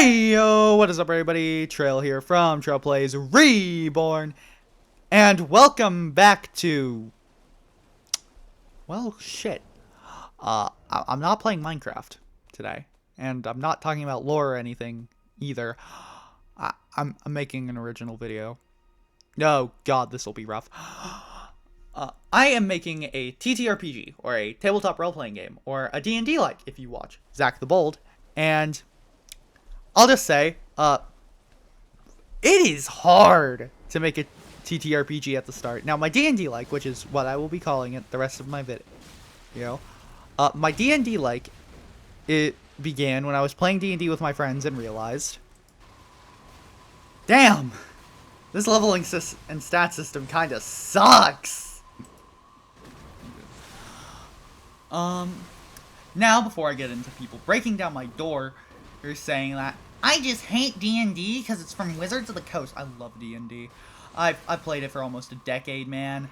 Hey yo, what is up everybody? Trail here from Trail Plays Reborn, and welcome back to, well, shit. I'm not playing Minecraft today, and I'm not talking about lore or anything either. I'm making an original video. Oh god, this will be rough. I am making a TTRPG, or a tabletop role-playing game, or a D&D Like, if you watch Zach the Bold, and I'll just say, it is hard to make a TTRPG at the start. Now, my D&D Like, which is what I will be calling it the rest of my video, my D&D Like, it began when I was playing D&D with my friends and realized, damn, this leveling and stat system kind of sucks. Now, before I get into people breaking down my door, they're saying that I just hate D&D because it's from Wizards of the Coast. I love D&D. I've played it for almost a decade, man.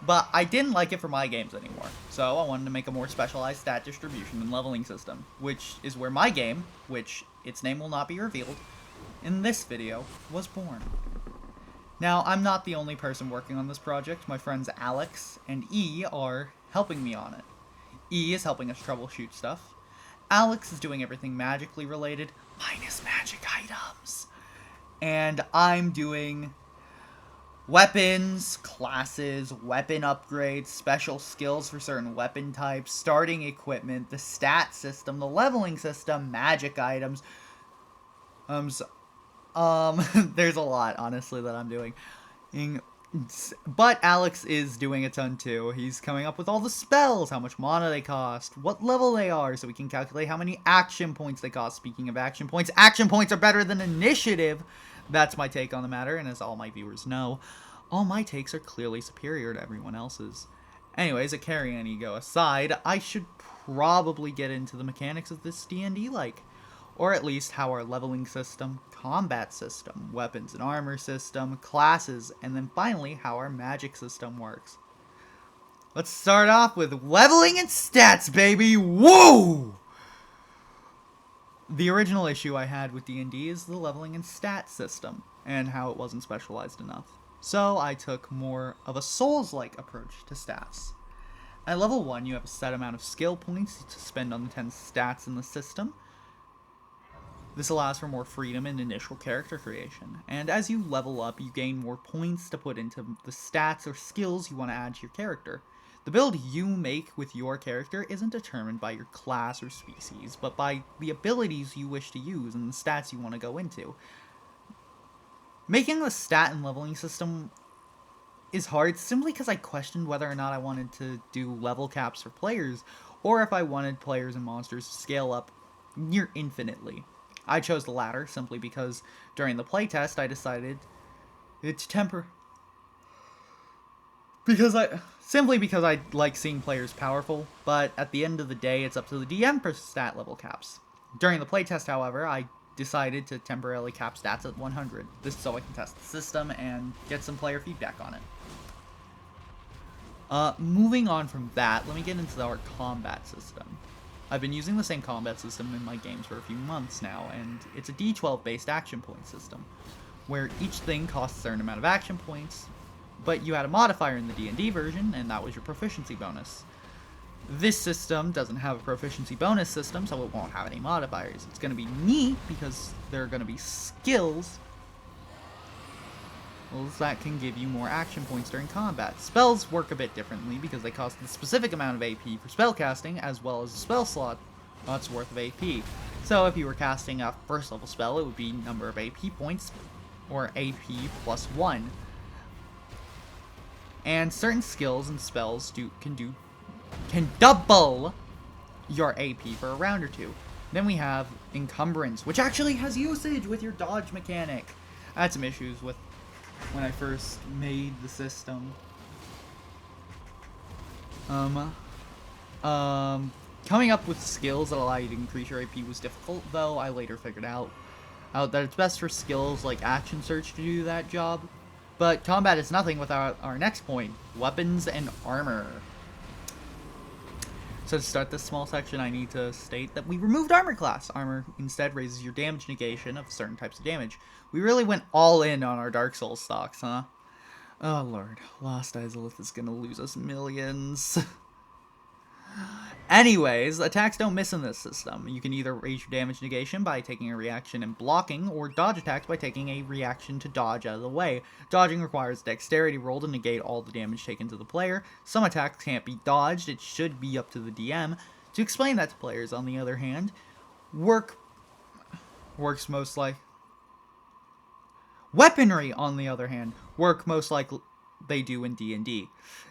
But I didn't like it for my games anymore. So I wanted to make a more specialized stat distribution and leveling system, which is where my game, which its name will not be revealed in this video, was born. Now, I'm not the only person working on this project. My friends Alex and E are helping me on it. E is helping us troubleshoot stuff. Alex is doing everything magically related, minus magic items. And I'm doing weapons, classes, weapon upgrades, special skills for certain weapon types, starting equipment, the stat system, the leveling system, magic items. There's a lot, honestly, that I'm doing. But Alex is doing a ton too. He's coming up with all the spells, how much mana they cost, what level they are, so we can calculate how many action points they cost. Speaking of action points are better than initiative. That's my take on the matter, and as all my viewers know, all my takes are clearly superior to everyone else's. Anyways, a carrying ego aside, I should probably get into the mechanics of this D&D Like. Or at least how our leveling system, combat system, weapons and armor system, classes, and then finally how our magic system works. Let's start off with leveling and stats, baby! Woo! The original issue I had with D&D is the leveling and stats system, and how it wasn't specialized enough. So I took more of a Souls-like approach to stats. At level 1, you have a set amount of skill points to spend on the 10 stats in the system. This allows for more freedom in initial character creation, and as you level up, you gain more points to put into the stats or skills you want to add to your character. The build you make with your character isn't determined by your class or species, but by the abilities you wish to use and the stats you want to go into. Making the stat and leveling system is hard simply because I questioned whether or not I wanted to do level caps for players, or if I wanted players and monsters to scale up near infinitely. I chose the latter simply because during the playtest I decided it's simply because I like seeing players powerful, but at the end of the day it's up to the DM for stat level caps. During the playtest, however, I decided to temporarily cap stats at 100. This is so I can test the system and get some player feedback on it. Moving on from that, let me get into our combat system. I've been using the same combat system in my games for a few months now, and it's a D12 based action point system, where each thing costs a certain amount of action points, but you had a modifier in the D&D version, and that was your proficiency bonus. This system doesn't have a proficiency bonus system, so it won't have any modifiers. It's going to be neat because there are going to be skills that can give you more action points during combat. Spells work a bit differently because they cost a specific amount of AP for spell casting, as well as a spell slot that's worth of AP. So if you were casting a first level spell, it would be number of AP points, or AP plus 1. And certain skills and spells can double your AP for a round or two. Then we have Encumbrance, which actually has usage with your dodge mechanic. I had some issues with when I first made the system. Coming up with skills that allow you to increase your AP was difficult, though I later figured out that it's best for skills like Action Search to do that job. But combat is nothing without our next point, weapons and armor. So to start this small section, I need to state that we removed armor class. Armor instead raises your damage negation of certain types of damage. We really went all in on our Dark Souls stocks, huh? Oh lord, Lost Izalith is gonna lose us millions. Anyways, attacks don't miss in this system. You can either raise your damage negation by taking a reaction and blocking, or dodge attacks by taking a reaction to dodge out of the way. Dodging requires dexterity roll to negate all the damage taken to the player. Some attacks can't be dodged, it should be up to the DM to explain that to players. On the other hand, works most like... Weaponry, on the other hand, work most like they do in D&D.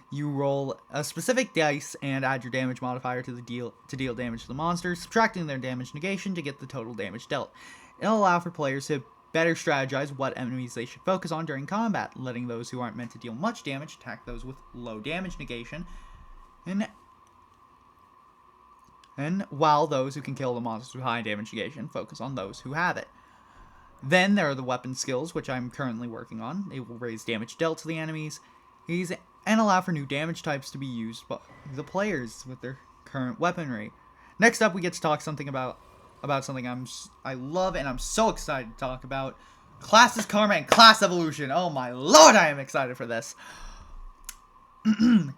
You roll a specific dice and add your damage modifier to deal damage to the monsters, subtracting their damage negation to get the total damage dealt. It'll allow for players to better strategize what enemies they should focus on during combat, letting those who aren't meant to deal much damage attack those with low damage negation, and while those who can kill the monsters with high damage negation focus on those who have it. Then there are the weapon skills, which I'm currently working on. They will raise damage dealt to the enemies, and allow for new damage types to be used by the players with their current weaponry. Next up, we get to talk something about something I love and I'm so excited to talk about: classes, karma, and class evolution. Oh my lord, I am excited for this.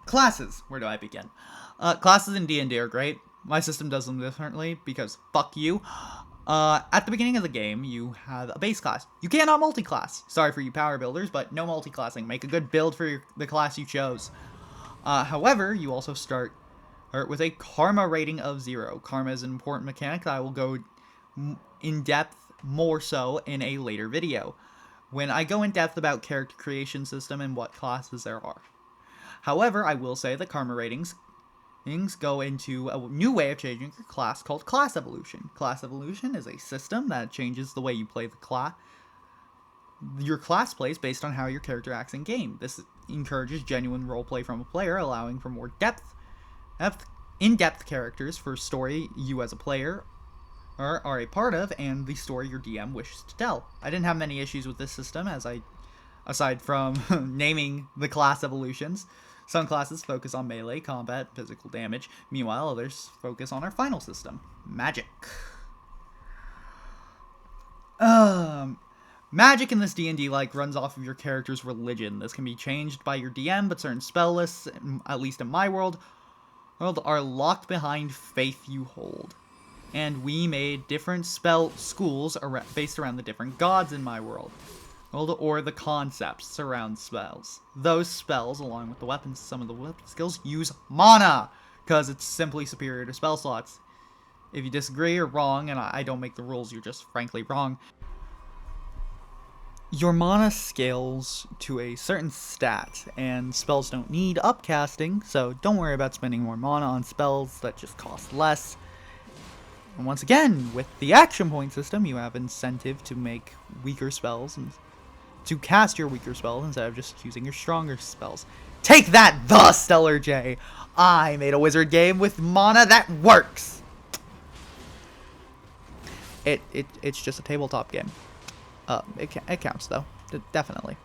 Classes. Where do I begin? Classes in D&D are great. My system does them differently because fuck you. At the beginning of the game, you have a base class. You cannot multi-class. Sorry for you power builders, but no multi-classing. Make a good build for the class you chose. However, you also start with a karma rating of 0. Karma is an important mechanic that I will go in depth more so in a later video, when I go in depth about character creation system and what classes there are. However, I will say that karma ratings go into a new way of changing your class called class evolution. Class evolution is a system that changes the way you play the class. Your class plays based on how your character acts in game. This encourages genuine roleplay from a player, allowing for more in-depth characters for story you as a player are a part of, and the story your DM wishes to tell. I didn't have many issues with this system, aside from naming the class evolutions. Some classes focus on melee, combat, physical damage. Meanwhile, others focus on our final system, magic. Magic in this D&D like runs off of your character's religion. This can be changed by your DM, but certain spell lists, at least in my world, are locked behind faith you hold. And we made different spell schools based around the different gods in my world, or the concepts around spells. Those spells, along with the weapons, some of the weapon skills, use mana, because it's simply superior to spell slots. If you disagree or wrong, and I don't make the rules, you're just frankly wrong. Your mana scales to a certain stat, and spells don't need upcasting, so don't worry about spending more mana on spells that just cost less. And once again, with the action point system, you have incentive to make weaker spells and to cast your weaker spells instead of just using your stronger spells. Take that, the Stellar J! I made a wizard game with mana that works! It's just a tabletop game. It counts though. Definitely.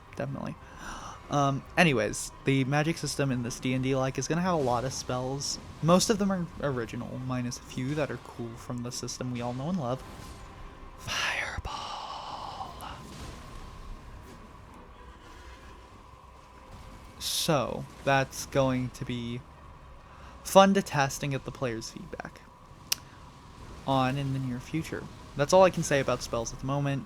Anyways, the magic system in this D&D like is gonna have a lot of spells. Most of them are original, minus a few that are cool from the system we all know and love. Fireball. So, that's going to be fun to test and get the players' feedback on in the near future. That's all I can say about spells at the moment.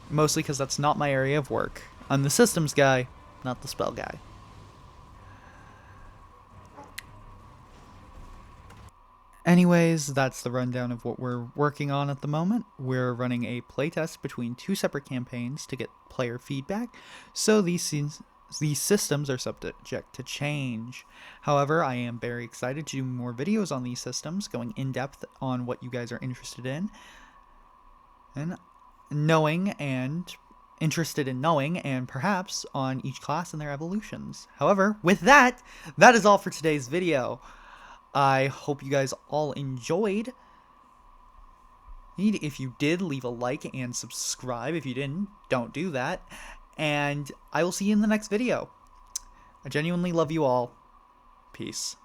Mostly because that's not my area of work. I'm the systems guy, not the spell guy. Anyways, that's the rundown of what we're working on at the moment. We're running a playtest between 2 separate campaigns to get player feedback, so these systems are subject to change. However, I am very excited to do more videos on these systems, going in depth on what you guys are interested in, and interested in knowing, and perhaps on each class and their evolutions. However, with that is all for today's video. I hope you guys all enjoyed. If you did, leave a like and subscribe. If you didn't, don't do that. And I will see you in the next video. I genuinely love you all. Peace.